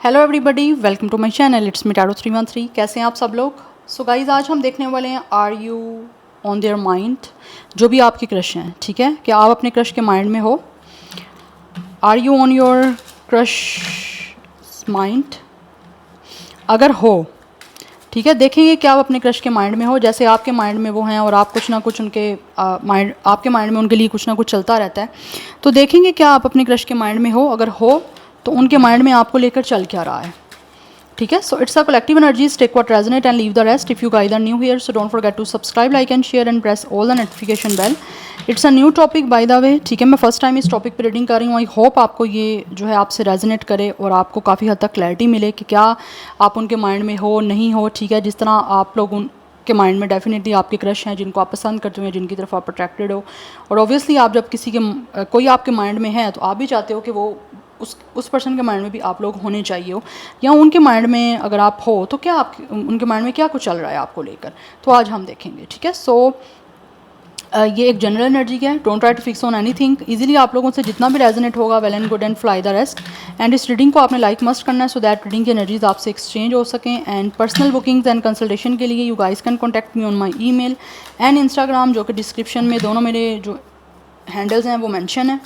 Hello everybody, welcome to my channel. It's me Taro 313। कैसे हैं आप सब लोग? सो गाइज, आज हम देखने वाले हैं are you on their mind. जो भी आपके क्रश हैं, ठीक है, क्या आप अपने क्रश के माइंड में हो? Are you on your crush mind? अगर हो, ठीक है, देखेंगे क्या आप अपने क्रश के माइंड में हो। जैसे आपके माइंड में वो हैं और आप कुछ ना कुछ उनके माइंड आपके माइंड में उनके लिए कुछ ना कुछ चलता रहता है, तो देखेंगे क्या आप अपने क्रश के माइंड में हो। अगर हो तो उनके माइंड में आपको लेकर चल क्या रहा है, ठीक है। So it's a collective energies, take what resonate and leave the rest. If you guys are new here, so don't forget to subscribe, like and share and press all the notification bell. It's a new topic by the way, ठीक है। मैं first time इस topic पे reading कर रही हूँ। I hope आपको ये जो है आपसे रेजोनेट करे और आपको काफ़ी हद तक क्लैरिटी मिले कि क्या आप उनके माइंड में हो, नहीं हो, ठीक है। जिस तरह आप लोग उनके माइंड में डेफिनेटली आपके क्रश हैं जिनको आप पसंद करते हो, जिनकी तरफ आप अट्रैक्टेड हो। और ऑब्वियसली आप जब किसी के कोई आपके माइंड में है तो आप भी चाहते हो कि वो उस पर्सन के माइंड में भी आप लोग होने चाहिए हो, या उनके माइंड में अगर आप हो तो क्या आप उनके माइंड में क्या कुछ चल रहा है आपको लेकर, तो आज हम देखेंगे, ठीक है। सो ये एक जनरल एनर्जी है। Don't try to fix on anything. Easily आप लोगों से जितना भी रेजोनेट होगा, well and good and fly the rest. And इस रीडिंग को आपने लाइक मस्ट करना है सो दैट रीडिंग की एनर्जीज आपसे एक्सचेंज हो सकें। And personal bookings and consultation के लिए you guys can contact me on my email and Instagram, जो कि डिस्क्रिप्शन में दोनों मेरे जो हैंडल्स हैं वो मैंशन है।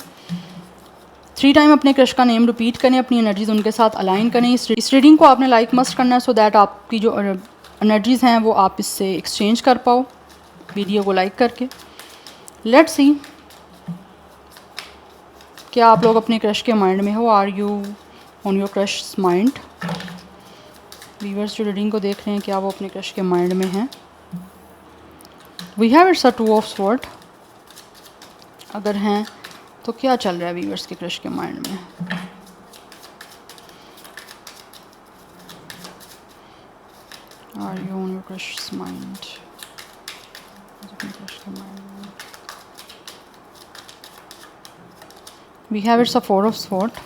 3 टाइम अपने क्रश का नेम रिपीट करें, अपनी एनर्जीज उनके साथ अलाइन करें। इस रीडिंग को आपने लाइक मस्ट करना है सो दैट आपकी जो एनर्जीज हैं वो आप इससे एक्सचेंज कर पाओ वीडियो को लाइक करके। लेट्स सी क्या आप लोग अपने क्रश के माइंड में हो। Are you on your crush mind? Viewers जो रीडिंग को देख रहे हैं, क्या वो अपने क्रश के माइंड में हैं? We have it's a 2 of sword. अगर हैं तो क्या चल रहा है व्यूअर्स के क्रश के माइंड में? Are you on your crush mind? We have it's a 4 of sword.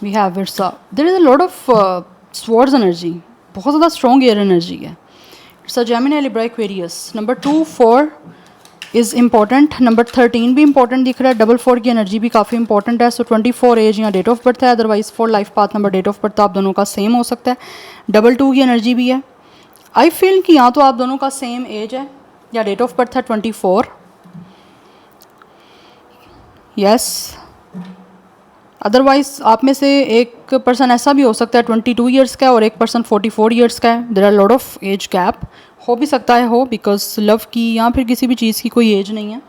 We have it's a there is a lot of swords energy. बहुत ज़्यादा स्ट्रॉन्ग एयर एनर्जी है। It's a Gemini, Libra, Aquarius. Number 2, 4 is important. Number 13 भी important दिख रहा है। Double 4 की energy भी काफ़ी इंपॉर्टेंट है। सो 24 एज या डेट ऑफ बर्थ है, otherwise 4 life path number, date of birth आप दोनों का सेम हो सकता है। डबल 2 की एनर्जी भी है। आई फील कि यहाँ तो आप दोनों का सेम एज है या डेट ऑफ बर्थ है 24। यस, अदरवाइज आप में से एक पर्सन ऐसा भी हो सकता है 22 ईयर्स का है और एक पर्सन 44 ईयर्स का है। There are lot of age gap. हो भी सकता है हो, बिकॉज लव की या फिर किसी भी चीज़ की कोई एज नहीं है।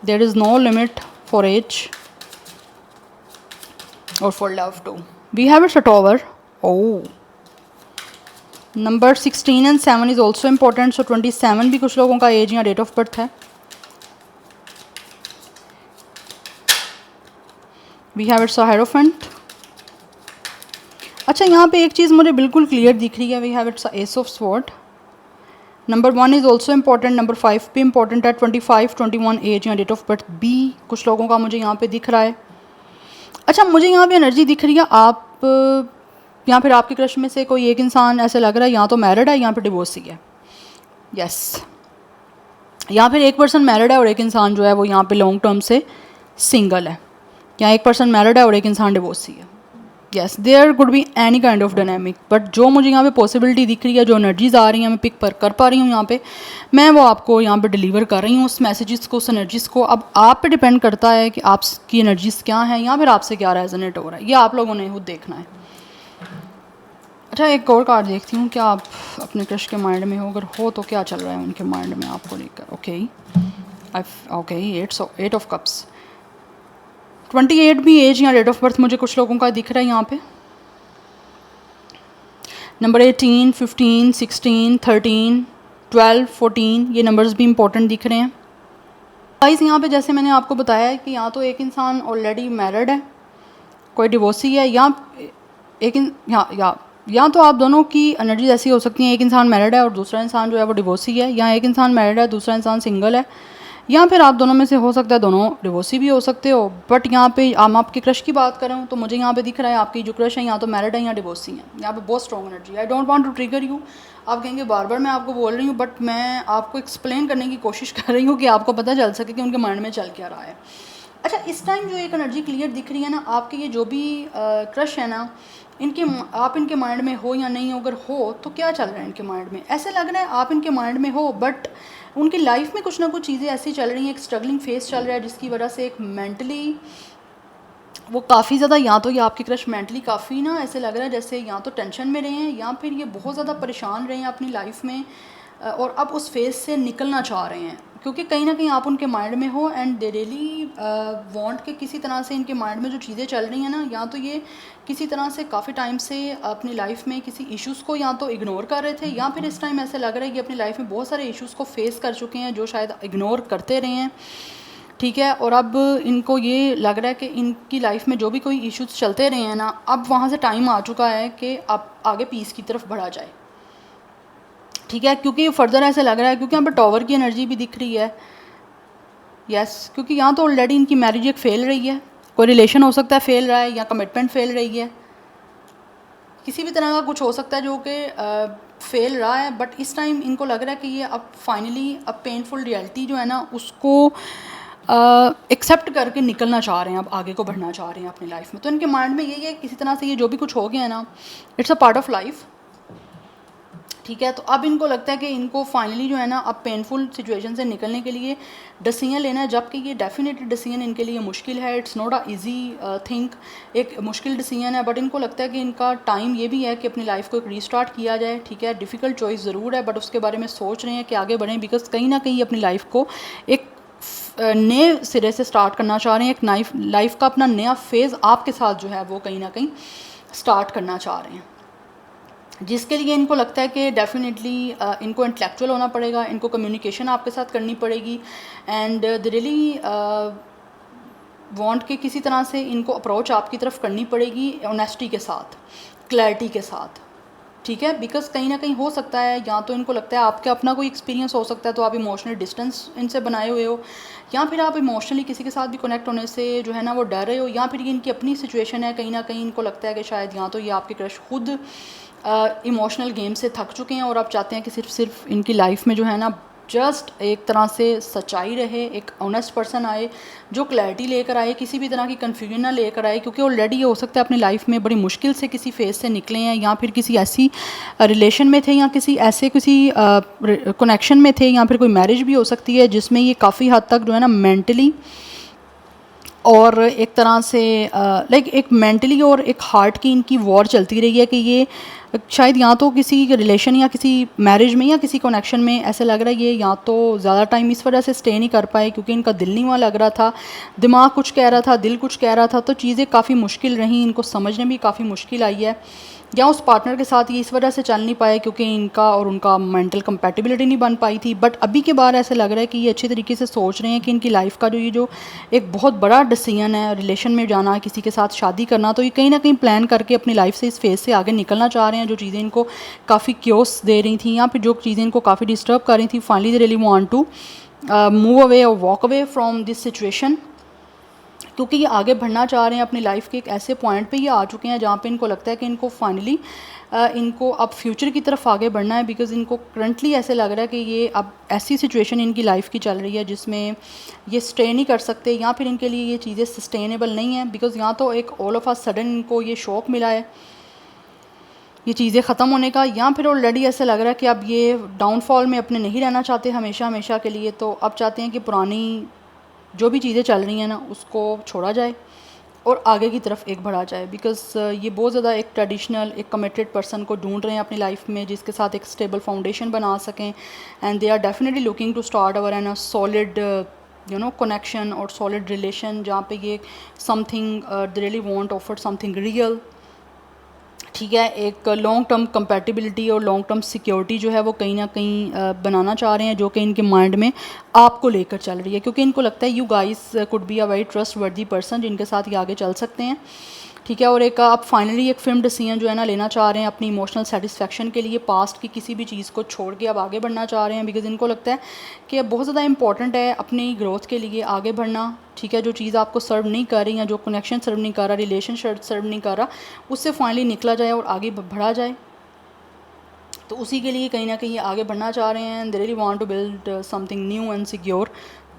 There is no limit for age और for love too. We have it's a tower. Oh, number 16 and 7 is also important. So 27 भी कुछ लोगों का एज या डेट ऑफ बर्थ है। We have it's a hierophant. अच्छा, यहाँ पे एक चीज़ मुझे बिल्कुल क्लियर दिख रही है। We have it's a ace of sword. Number 1 is also important. Number 5 भी इम्पॉर्टेंट है। 25, 21 एज या डेट ऑफ बर्थ भी कुछ लोगों का मुझे यहाँ पे दिख रहा है। अच्छा, मुझे यहाँ पे एनर्जी दिख रही है आप या फिर आपके क्रश में से कोई एक इंसान ऐसे लग रहा है यहाँ तो मैरिड है, यहाँ पे डिवोर्सी है। यस, या फिर एक पर्सन मैरिड है और एक इंसान जो है वो यहाँ पे लॉन्ग टर्म से सिंगल है, या एक पर्सन मैरिड है और एक इंसान डिवोर्सी है। Yes, there could be any kind of dynamic, but जो मुझे यहाँ पे पॉसिबिलिटी दिख रही है, जो एनर्जीज आ रही हैं, मैं पिक कर पा रही हूँ यहाँ पे, मैं वो आपको यहाँ पे डिलीवर कर रही हूँ उस मैसेजेस को, उस एनर्जीज को। अब आप पे डिपेंड करता है कि आपकी एनर्जीज क्या हैं या फिर आपसे क्या रेजोनेट हो रहा है, ये आप लोगों ने खुद देखना है। अच्छा, एक और कार्ड देखती हूँ, क्या आप अपने क्रश के माइंड में हो? अगर हो तो क्या चल रहा है उनके माइंड में आपको लेकर? Okay, 8 of cups. 28 भी एज या डेट ऑफ बर्थ मुझे कुछ लोगों का दिख रहा है यहाँ पे। नंबर 18, 15, 16, 13, 12, 14 ये नंबर्स भी इंपॉर्टेंट दिख रहे हैं। गाइस, यहाँ पे जैसे मैंने आपको बताया है कि यहाँ तो एक इंसान ऑलरेडी मैरिड है, कोई डिवोर्सी है, या तो आप दोनों की एनर्जी ऐसी हो सकती है, एक इंसान मैरिड है और दूसरा इंसान जो है वो डिवोर्सी है, या एक इंसान मैरिड है दूसरा इंसान सिंगल है, या फिर आप दोनों में से हो सकता है दोनों डिवोर्सी भी हो सकते हो। बट यहाँ पे हम आपके क्रश की बात करें तो मुझे यहाँ पे दिख रहा है आपकी जो क्रश है यहाँ तो मैरिड है या डिवोर्सी है। यहाँ पे बहुत strong energy. I don't want to trigger you. आप कहेंगे बार बार मैं आपको बोल रही हूँ, बट मैं आपको एक्सप्लेन करने की कोशिश कर रही हूँ कि आपको पता चल सके कि उनके माइंड में चल क्या रहा है। अच्छा, इस टाइम जो एक एनर्जी क्लियर दिख रही है ना, आपके ये जो भी क्रश है ना, इनके आप इनके माइंड में हो या नहीं हो, अगर हो तो क्या चल रहा है इनके माइंड में? ऐसे लग रहा है आप इनके माइंड में हो, बट उनकी लाइफ में कुछ ना कुछ चीज़ें ऐसी चल रही हैं, एक स्ट्रगलिंग फेस चल रहा है, जिसकी वजह से एक मेंटली वो काफ़ी ज़्यादा, या तो ये आपके क्रश मेंटली काफ़ी ना ऐसे लग रहा है जैसे या तो टेंशन में रहे हैं, या फिर ये बहुत ज़्यादा परेशान रहे हैं अपनी लाइफ में, और अब उस फेज़ से निकलना चाह रहे हैं, क्योंकि कहीं ना कहीं आप उनके माइंड में हो एंड दे रियली वांट के किसी तरह से इनके माइंड में जो चीज़ें चल रही हैं ना, या तो ये किसी तरह से काफ़ी टाइम से अपनी लाइफ में किसी इश्यूज़ को या तो इग्नोर कर रहे थे, या फिर इस टाइम ऐसे लग रहा है कि अपनी लाइफ में बहुत सारे इश्यूज़ को फेस कर चुके हैं जो शायद इग्नोर करते रहे हैं। ठीक है, और अब इनको ये लग रहा है कि इनकी लाइफ में जो भी कोई इश्यूज चलते रहे हैं ना, अब वहाँ से टाइम आ चुका है कि अब आगे पीस की तरफ बढ़ा जाए। ठीक है, क्योंकि फर्दर ऐसे लग रहा है, क्योंकि यहाँ पर टॉवर की एनर्जी भी दिख रही है। यस, क्योंकि यहाँ तो ऑलरेडी इनकी मैरिज एक फेल रही है, कोई रिलेशन हो सकता है फेल रहा है, या कमिटमेंट फेल रही है, किसी भी तरह का कुछ हो सकता है जो कि फेल रहा है। बट इस टाइम इनको लग रहा है कि ये अब फाइनली अब पेनफुल रियलिटी जो है ना उसको एक्सेप्ट करके निकलना चाह रहे हैं, अब आगे को बढ़ना चाह रहे हैं अपनी लाइफ में। तो इनके माइंड में यही है किसी तरह से ये जो भी कुछ हो गया है ना, it's a part of life. ठीक है, तो अब इनको लगता है कि इनको फाइनली जो है ना अब पेनफुल सिचुएशन से निकलने के लिए डिसीजन लेना है, जबकि ये डेफिनेटली डिसीजन इनके लिए मुश्किल है, it's not a easy thing, एक मुश्किल डिसीजन है। बट इनको लगता है कि इनका टाइम ये भी है कि अपनी लाइफ को एक रीस्टार्ट किया जाए। ठीक है, डिफ़िकल्ट चॉइस ज़रूर है, बट उसके बारे में सोच रहे हैं कि आगे बढ़ें, बिकॉज कहीं ना कहीं अपनी लाइफ को एक नए सिरे से स्टार्ट करना चाह रहे हैं, एक लाइफ का अपना नया फेज़ आपके साथ जो है वो कहीं ना कहीं स्टार्ट करना चाह रहे हैं, जिसके लिए इनको लगता है कि डेफिनेटली इनको इंटेलेक्चुअल होना पड़ेगा, इनको कम्युनिकेशन आपके साथ करनी पड़ेगी, एंड दे रियली वांट के किसी तरह से इनको अप्रोच आपकी तरफ करनी पड़ेगी ऑनेस्टी के साथ, क्लैरिटी के साथ। ठीक है, बिकॉज कहीं ना कहीं हो सकता है, या तो इनको लगता है आपका अपना कोई एक्सपीरियंस हो सकता है तो आप इमोशनल डिस्टेंस इनसे बनाए हुए हो, या फिर आप इमोशनली किसी के साथ भी कनेक्ट होने से जो है ना वो डर रहे हो, या फिर ये इनकी अपनी सिचुएशन है, कहीं ना कहीं इनको लगता है कि शायद या तो ये आपके क्रश खुद इमोशनल गेम से थक चुके हैं, और आप चाहते हैं कि सिर्फ इनकी लाइफ में जो है ना जस्ट एक तरह से सच्चाई रहे, एक ऑनेस्ट पर्सन आए जो क्लैरिटी लेकर आए, किसी भी तरह की कन्फ्यूजन ना लेकर आए, क्योंकि ऑलरेडी ये हो सकता है अपनी लाइफ में बड़ी मुश्किल से किसी फेज से निकले हैं, या फिर किसी ऐसी रिलेशन में थे, या किसी ऐसे किसी कनेक्शन में थे, या फिर कोई मैरिज भी हो सकती है जिसमें ये काफ़ी हद तक जो है ना मेंटली और एक तरह से लाइक एक मेंटली और एक हार्ट की इनकी वॉर चलती रही है कि ये शायद या तो किसी रिलेशन या किसी मैरिज में या किसी कनेक्शन में ऐसे लग रहा है ये या तो ज़्यादा टाइम इस वजह से स्टे नहीं कर पाए क्योंकि इनका दिल नहीं वहाँ लग रहा था, दिमाग कुछ कह रहा था, दिल कुछ कह रहा था, तो चीज़ें काफ़ी मुश्किल रहीं, इनको समझने भी काफ़ी मुश्किल आई है, या उस पार्टनर के साथ ये इस वजह से चल नहीं पाए क्योंकि इनका और उनका मेंटल कंपैटिबिलिटी नहीं बन पाई थी। बट अभी के बाद ऐसे लग रहा है कि ये अच्छे तरीके से सोच रहे हैं कि इनकी लाइफ का जो ये जो एक बहुत बड़ा डिसीजन है रिलेशन में जाना, किसी के साथ शादी करना, तो ये कहीं ना कहीं प्लान करके अपनी लाइफ से इस फेज़ से आगे निकलना चाह रहे हैं। जो चीज़ें इनको काफ़ी क्योस दे रही थी या फिर जो चीज़ें इनको काफ़ी डिस्टर्ब कर रही थी, finally they really want to move away और walk away from this situation, क्योंकि ये आगे बढ़ना चाह रहे हैं अपनी लाइफ के एक ऐसे पॉइंट पे ये आ चुके हैं जहाँ पे इनको लगता है कि इनको फाइनली इनको अब फ्यूचर की तरफ आगे बढ़ना है, बिकॉज़ इनको करंटली ऐसे लग रहा है कि ये अब ऐसी सिचुएशन इनकी लाइफ की चल रही है जिसमें ये स्टे नहीं कर सकते, या फिर इनके लिए ये चीज़ें सस्टेनेबल नहीं है, बिकॉज़ यहाँ तो एक ऑल ऑफ अ सडन इनको ये शॉक मिला है ये चीज़ें ख़त्म होने का, या फिर ऑलरेडी ऐसा लग रहा है कि अब ये डाउनफॉल में अपने नहीं रहना चाहते हमेशा हमेशा के लिए, तो अब चाहते हैं कि पुरानी जो भी चीज़ें चल रही हैं ना उसको छोड़ा जाए और आगे की तरफ एक बढ़ा जाए, बिकॉज़ ये बहुत ज़्यादा एक ट्रेडिशनल एक कमिटेड पर्सन को ढूंढ रहे हैं अपनी लाइफ में जिसके साथ एक स्टेबल फाउंडेशन बना सकें, and they are definitely looking to start our an a solid you know connection और सॉलिड रिलेशन जहाँ पे ये something they really want offer something real. ठीक है, एक लॉन्ग टर्म कंपैटिबिलिटी और लॉन्ग टर्म सिक्योरिटी जो है वो कहीं ना कहीं बनाना चाह रहे हैं, जो कि इनके माइंड में आपको लेकर चल रही है, क्योंकि इनको लगता है you guys could be a very trust वर्दी पर्सन जिनके साथ ये आगे चल सकते हैं। ठीक है, और एक आप फाइनली एक फिल्म डिसीजन जो है ना लेना चाह रहे हैं अपनी इमोशनल सेटिस्फेक्शन के लिए, पास्ट की किसी भी चीज़ को छोड़ के अब आगे बढ़ना चाह रहे हैं, बिकॉज इनको लगता है कि अब बहुत ज़्यादा इंपॉर्टेंट है अपनी ग्रोथ के लिए आगे बढ़ना। ठीक है, जो चीज़ आपको सर्व नहीं कर रही या जो कनेक्शन सर्व नहीं कर रहा, रिलेशन सर्व नहीं कर रहा, उससे फाइनली निकला जाए और आगे बढ़ा जाए। तो उसी के लिए कहीं ना कहीं आगे बढ़ना चाह रहे हैं। They really want to build something new and secure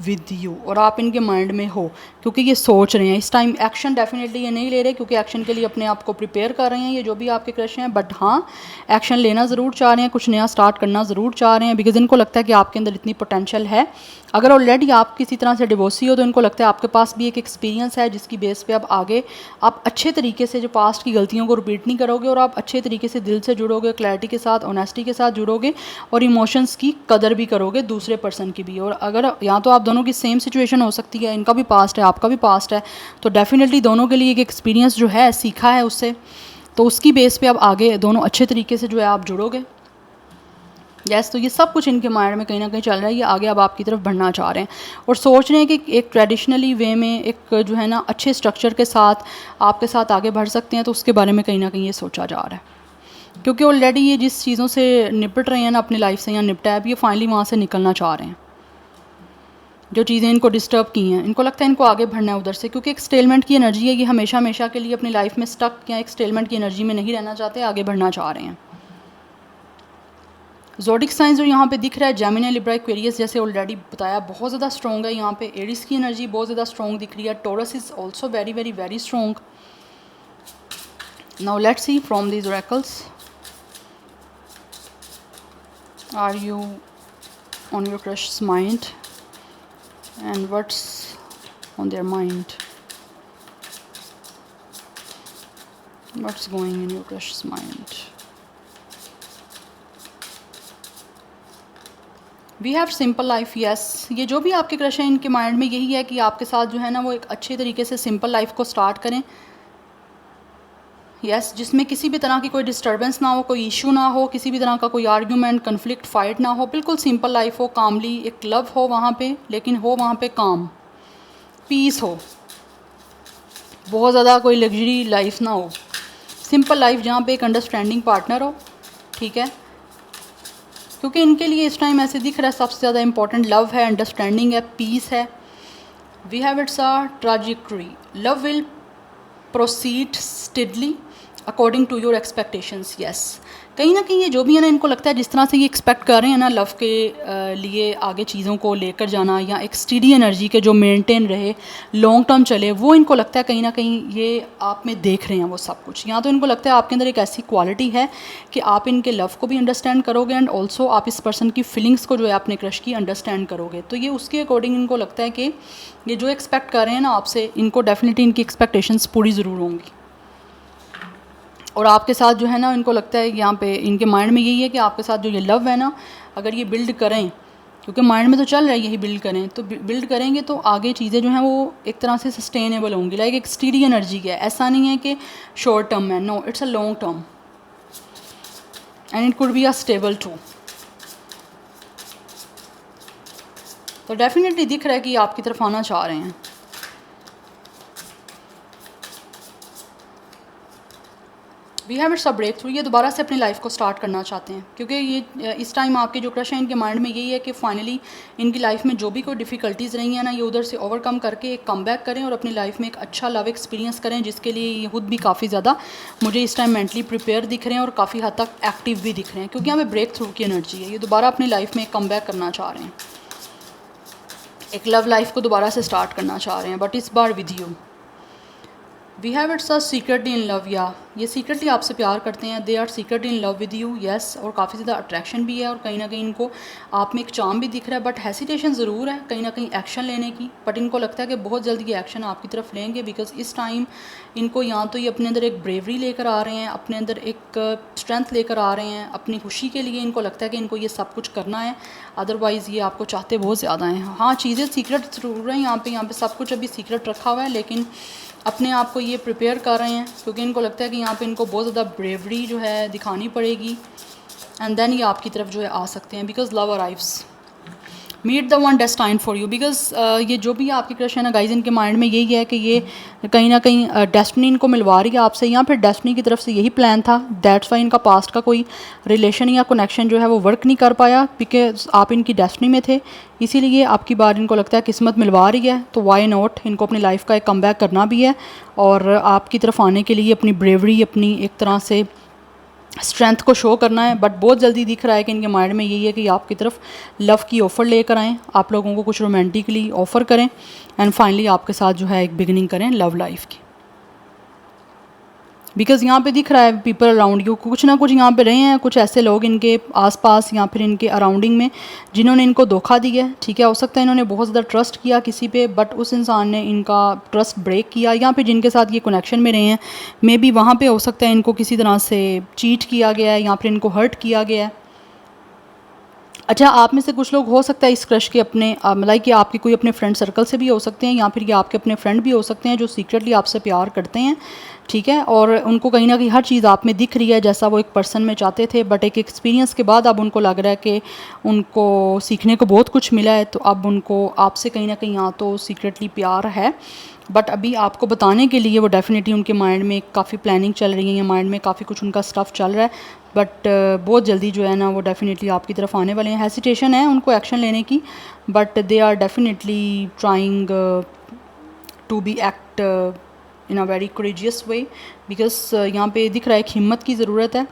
with you, और आप इनके माइंड में हो, क्योंकि ये सोच रहे हैं इस टाइम। एक्शन डेफिनेटली ये नहीं ले रहे, क्योंकि एक्शन के लिए अपने आप को प्रिपेयर कर रहे हैं ये जो भी आपके क्रश हैं, बट हाँ एक्शन लेना ज़रूर चाह रहे हैं, कुछ नया स्टार्ट करना ज़रूर चाह रहे हैं, बिकॉज इनको लगता है कि आपके अंदर इतनी पोटेंशियल है। अगर ऑलरेडी आप किसी तरह से डिवोर्सी हो तो इनको लगता है आपके पास भी एक एक्सपीरियंस है जिसकी बेस पे अब आगे आप अच्छे तरीके से जो पास्ट की गलतियों को रिपीट नहीं करोगे, और आप अच्छे तरीके से दिल से जुड़ोगे, क्लैरिटी के साथ, ऑनेस्टी के साथ जुड़ोगे, और इमोशंस की कदर भी करोगे दूसरे पर्सन की भी। और अगर या तो आप दोनों की सेम सिचुएशन हो सकती है, इनका भी पास्ट है आपका भी पास्ट है, तो डेफिनेटली दोनों के लिए एक एक्सपीरियंस जो है सीखा है उससे, तो उसकी बेस पे अब आगे दोनों अच्छे तरीके से जो है आप जुड़ोगे। यस, तो ये सब कुछ इनके माइंड में कहीं ना कहीं चल रहा है, ये आगे अब आपकी तरफ बढ़ना चाह रहे हैं और सोच रहे हैं कि एक ट्रेडिशनली वे में एक जो है ना अच्छे स्ट्रक्चर के साथ आपके साथ आगे बढ़ सकते हैं, तो उसके बारे में कहीं ना कहीं ये सोचा जा रहा है। क्योंकि ऑलरेडी ये जिस चीज़ों से निपट रहे हैं ना अपनी लाइफ से, या निपटा है, अब ये फाइनली वहाँ से निकलना चाह रहे हैं। जो चीज़ें इनको डिस्टर्ब की हैं, इनको लगता है इनको आगे बढ़ना है उधर से, क्योंकि एक स्टेलमेंट की एनर्जी है, ये हमेशा हमेशा के लिए अपनी लाइफ में स्टक या एक स्टेलमेंट की एनर्जी में नहीं रहना चाहते, आगे बढ़ना चाह रहे हैं। ज़ोडिक साइंस जो यहाँ पे दिख रहा है, जेमिनी, लिब्रा, एक्वेरियस, जैसे ऑलरेडी बताया बहुत ज़्यादा स्ट्रॉन्ग है। यहाँ पे एरिस की एनर्जी बहुत ज़्यादा स्ट्रॉन्ग दिख रही है। Taurus is also very very very strong. Now let's see from these oracles, are you on your crush's mind and what's on their mind, what's going in your crush's mind. We have simple life, yes, ये जो भी आपके crush हैं इनके mind में यही है कि आपके साथ जो है ना वो एक अच्छे तरीके से सिंपल लाइफ को स्टार्ट करें। यस, जिसमें किसी भी तरह की कोई डिस्टर्बेंस ना हो, कोई इशू ना हो, किसी भी तरह का कोई आर्ग्यूमेंट, कन्फ्लिक्ट, फाइट ना हो, बिल्कुल सिंपल लाइफ हो, कामली, एक लव हो वहाँ पे, लेकिन हो वहाँ पे काम, पीस हो, बहुत ज़्यादा कोई लग्जरी लाइफ ना हो, सिंपल लाइफ जहाँ पे एक अंडरस्टैंडिंग पार्टनर हो, ठीक है। क्योंकि इनके लिए इस टाइम ऐसे दिख रहा है सबसे ज़्यादा इंपॉर्टेंट लव है, अंडरस्टैंडिंग है, पीस है। We have it's a trajectory, love will proceed steadily according to your expectations. Yes, कहीं ना कहीं ये जो भी है ना इनको लगता है जिस तरह से ये एक्सपेक्ट कर रहे हैं ना लव के लिए आगे चीज़ों को लेकर जाना, या एक स्टीडी एनर्जी के जो मेंटेन रहे, लॉन्ग टर्म चले, वो इनको लगता है कहीं ना कहीं ये आप में देख रहे हैं वो सब कुछ। यहाँ तो इनको लगता है आपके अंदर एक ऐसी क्वालिटी है कि आप इनके लव को भी अंडरस्टैंड करोगे, एंड ऑल्सो आप इस पर्सन की फीलिंग्स को जो है अपने क्रश की अंडरस्टैंड करोगे। तो ये उसके अकॉर्डिंग इनको लगता है कि ये जो एक्सपेक्ट कर रहे हैं ना आपसे, इनको डेफिनेटली इनकी एक्सपेक्टेशंस पूरी ज़रूर होंगी। और आपके साथ जो है ना इनको लगता है कि यहाँ पे इनके माइंड में यही है कि आपके साथ जो ये लव है ना, अगर ये बिल्ड करें, क्योंकि माइंड में तो चल रहा है यही बिल्ड करें, तो बिल्ड करेंगे तो आगे चीज़ें जो हैं वो एक तरह से सस्टेनेबल होंगी, लाइक एक स्टीडी एनर्जी है। ऐसा नहीं है कि शॉर्ट टर्म है, no, it's a long term and it could be a stable too. तो डेफिनेटली दिख रहा है कि ये आपकी तरफ आना चाह रहे हैं। We have it's a breakthrough, ये दोबारा से अपनी लाइफ को स्टार्ट करना चाहते हैं, क्योंकि ये इस टाइम आपके जो क्रश हैं इनके माइंड में यही है कि फाइनली इनकी लाइफ में जो भी कोई डिफ़िकल्टीज़ रही हैं ना, ये उधर से ओवरकम करके एक कमबैक करें और अपनी लाइफ में एक अच्छा लव एक्सपीरियंस करें, जिसके लिए ये खुद भी काफ़ी ज़्यादा मुझे इस टाइम मेंटली प्रिपेयर दिख रहे हैं और काफ़ी हद तक एक्टिव भी दिख रहे हैं, क्योंकि हमें ब्रेक थ्रू की एनर्जी है। ये दोबारा अपनी लाइफ में एक कमबैक करना चाह रहे हैं, एक लव लाइफ को दोबारा से स्टार्ट करना चाह रहे हैं, बट इस बार with you. We have it's a secretly in love, या ये सीक्रेटली आपसे प्यार करते हैं, they are secretly in love with you, yes, और काफ़ी ज़्यादा अट्रैक्शन भी है, और कहीं ना कहीं इनको आप में एक चार्म भी दिख रहा है, बट हेसिटेशन ज़रूर है कहीं ना कहीं एक्शन लेने की, बट इनको लगता है कि बहुत जल्दी ये एक्शन आपकी तरफ लेंगे, बिकॉज इस टाइम इनको यहाँ तो ये अपने अंदर एक ब्रेवरी लेकर आ रहे हैं, अपने अंदर एक स्ट्रेंथ लेकर आ रहे हैं, अपनी खुशी के लिए इनको लगता है कि इनको ये सब कुछ करना है, अदरवाइज़ ये आपको चाहते बहुत ज़्यादा हैं। हाँ, चीज़ें सीक्रेट ज़रूर हैं यहाँ पे सब कुछ अभी सीक्रेट रखा हुआ है, लेकिन अपने आप को ये प्रिपेयर कर रहे हैं, क्योंकि इनको लगता है कि यहाँ पे इनको बहुत ज़्यादा ब्रेवरी जो है दिखानी पड़ेगी, एंड देन ये आपकी तरफ जो है आ सकते हैं, because love arrives, meet the one destined for you. Because ये जो भी आपके क्रश है ना गाइज, इनके माइंड में यही है कि ये कहीं ना कहीं डेस्टिनी इनको मिलवा रही है आपसे, या फिर डेस्टिनी की तरफ से यही प्लान था। दैट्स वाई इनका पास्ट का कोई रिलेशन या कनेक्शन जो है वो वर्क नहीं कर पाया, बिकॉज आप इनकी डेस्टिनी में थे, इसीलिए आपकी बार इनको लगता है किस्मत मिलवा रही है, तो वाई नॉट, इनको अपनी लाइफ का एक कमबैक करना भी है, और आपकी तरफ आने के लिए अपनी ब्रेवरी, अपनी एक तरह से स्ट्रेंथ को शो करना है, बट बहुत जल्दी दिख रहा है कि इनके माइंड में यही है कि आपकी तरफ लव की ऑफ़र लेकर आएँ, आप लोगों को कुछ रोमांटिकली ऑफ़र करें एंड फाइनली आपके साथ जो है एक बिगिनिंग करें लव लाइफ की। बिकॉज़ यहाँ पे दिख रहा है पीपल अराउंड यू, कुछ ना कुछ यहाँ पे रहे हैं कुछ ऐसे लोग इनके आसपास या फिर इनके अराउंडिंग में जिन्होंने इनको धोखा दिया है, ठीक है। हो सकता है इन्होंने बहुत ज़्यादा ट्रस्ट किया किसी पे, बट उस इंसान ने इनका ट्रस्ट ब्रेक किया, या फिर जिनके साथ ये कनेक्शन में रहे हैं मे बी वहाँ पे हो सकता है इनको किसी तरह से चीट किया गया है या फिर इनको हर्ट किया गया है। अच्छा, आप में से कुछ लोग हो सकता है इस क्रश के अपने मतलब कि आपके कोई अपने फ्रेंड सर्कल से भी हो सकते हैं, या फिर ये आपके अपने फ्रेंड भी हो सकते हैं जो सीक्रेटली आपसे प्यार करते हैं, ठीक है। और उनको कहीं ना कहीं हर चीज़ आप में दिख रही है जैसा वो एक पर्सन में चाहते थे, बट एक एक्सपीरियंस के बाद अब उनको लग रहा है कि उनको सीखने को बहुत कुछ मिला है, तो अब उनको आपसे कहीं ना कहीं या तो सीक्रेटली प्यार है, बट अभी आपको बताने के लिए वो डेफिनेटली उनके माइंड में काफ़ी प्लानिंग चल रही है या माइंड में काफ़ी कुछ उनका स्टफ़ चल रहा है, बट बहुत जल्दी जो है ना वो डेफिनेटली आपकी तरफ आने वाले हैं। हेसिटेशन है उनको एक्शन लेने की, but they are definitely trying to be act in a very courageous way, because यहाँ पे दिख रहा है कि हिम्मत की ज़रूरत है।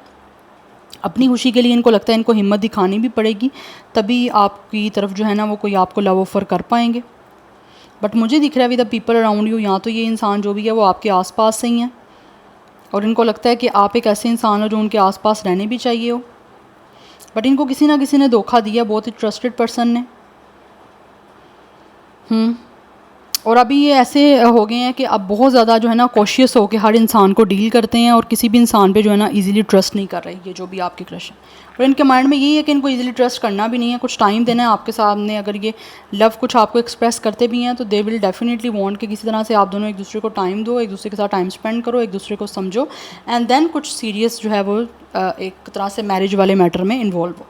अपनी खुशी के लिए इनको लगता है इनको हिम्मत दिखानी भी पड़ेगी, तभी आपकी तरफ जो है ना वो कोई आपको लव ऑफ़र कर पाएंगे। बट मुझे दिख रहा है with the people around you, यहाँ तो ये इंसान जो भी है वो आपके आसपास से ही है, और इनको लगता है कि आप एक ऐसे इंसान हो जो उनके आसपास रहने भी चाहिए हो, बट इनको किसी ना किसी ने धोखा दिया, बहुत ही ट्रस्टेड पर्सन ने। और अभी ये ऐसे हो गए हैं कि अब बहुत ज़्यादा जो है ना कॉशियस हो के हर इंसान को डील करते हैं, और किसी भी इंसान पे जो है ना इजीली ट्रस्ट नहीं कर रहे ये जो भी आपके क्रश है। और इनके माइंड में यही है कि इनको इजीली ट्रस्ट करना भी नहीं है, कुछ टाइम देना है आपके सामने। अगर ये लव कुछ आपको एक्सप्रेस करते भी हैं तो दे विल डेफिनेटली वांट कि किसी तरह से आप दोनों एक दूसरे को टाइम दो, एक दूसरे के साथ टाइम स्पेंड करो, एक दूसरे को समझो, एंड देन कुछ सीरियस जो है वो एक तरह से मैरिज वाले मैटर में इन्वॉल्व हो।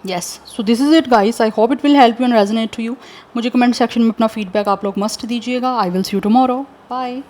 Yes, so this is it guys, I hope it will help you and resonate to you. मुझे कमेंट सेक्शन में अपना फीडबैक आप लोग मस्ट दीजिएगा। I will see you tomorrow, bye.